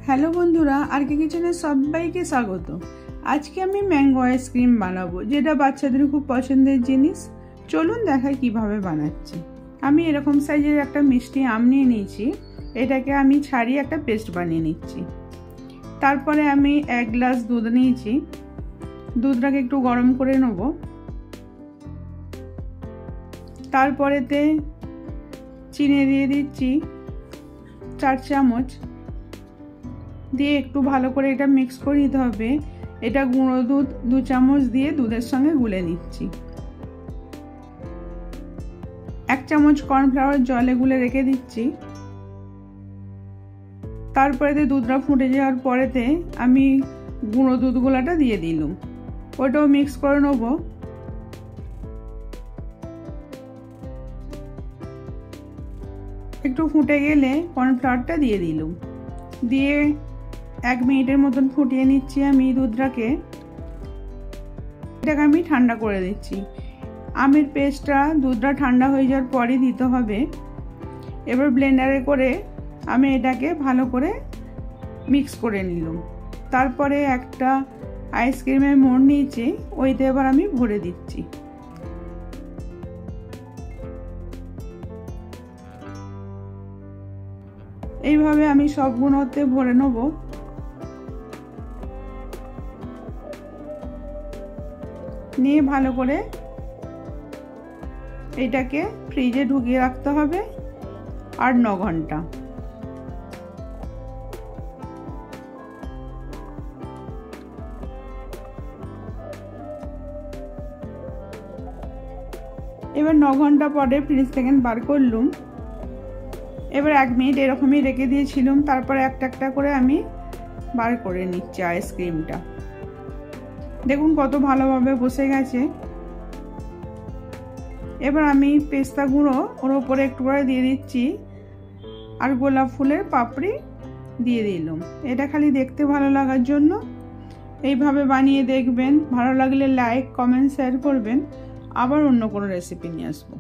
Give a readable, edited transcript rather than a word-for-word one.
Hello বন্ধুরা, আরকে কিচেনে সবাইকে স্বাগত। আজকে আমি ম্যাঙ্গো আইসক্রিম বানাবো, যেটা বাচ্চাদের খুব পছন্দের জিনিস। চলুন দেখাই কিভাবে বানাচ্ছি। আমি এরকম সাইজের একটা মিষ্টি আম নিয়ে নিয়েছি। এটাকে আমি ছাড়িয়ে একটা পেস্ট বানিয়ে নিচ্ছি। তারপরে আমি 1 গ্লাস দুধ নিয়েছি। দুধটাকে একটু গরম করে নেব। তারপরেতে চিনি দিয়ে দিচ্ছি 4 চামচ, দিয়ে একটু ভালো করে এটা মিক্স করে নিতে হবে। এটা গুঁড়ো দুধ 2 চামচ দিয়ে দুধের সঙ্গে গুলে নিচ্ছি। 1 চামচ কর্নফ্লাওয়ার জলে গুলে রেখে দিচ্ছি। তারপরেতে দুধটা ফুটে যাওয়ার পরেতে আমি গুঁড়ো দুধ গোলাটা দিয়ে দিলাম। ওটাও মিক্স করে নেব। একটু ফুটে গেলে কর্নফ্লাওয়ারটা দিয়ে দিলাম। দিয়ে 1 মিনিটের মতন ফুটিয়ে নিচ্ছি আমি দুধটাকে। এটাকে আমি ঠান্ডা করে দিচ্ছি। আমের পেস্টটা দুধটা ঠান্ডা হয়ে যাওয়ার পরে দিতে হবে। এবার ব্লেন্ডারে করে আমি এটাকে ভালো করে মিক্স করে নিলাম। তারপরে একটা আইসক্রিমের মোড় নিয়েছি, ওইতে এবার আমি ভরে দিচ্ছি। এইভাবে আমি সবগুলোতে ভরে নেব। নিয়ে ভালো করে এটাকে ফ্রিজে ঢুকিয়ে রাখতে হবে 8-9 ঘন্টা। এবার 9 ঘন্টা পরে ফ্রিজ থেকে বার করলুম। এবার 1 মিনিট এরকমই রেখে দিয়েছিলাম। তারপরে একটা একটা করে আমি বার করে নিচ্ছি আইসক্রিমটা। দেখুন কত ভালোভাবে বসে গেছে। এবার আমি পেস্তা গুঁড়ো ওর উপরে একটু করে দিয়ে দিচ্ছি, আর গোলাপ ফুলের পাপড়ি দিয়ে দিলাম। এটা খালি দেখতে ভালো লাগার জন্য। এইভাবে বানিয়ে দেখবেন। ভালো লাগলে লাইক, কমেন্ট, শেয়ার করবেন। আবার অন্য কোনো রেসিপি নিয়ে আসবো।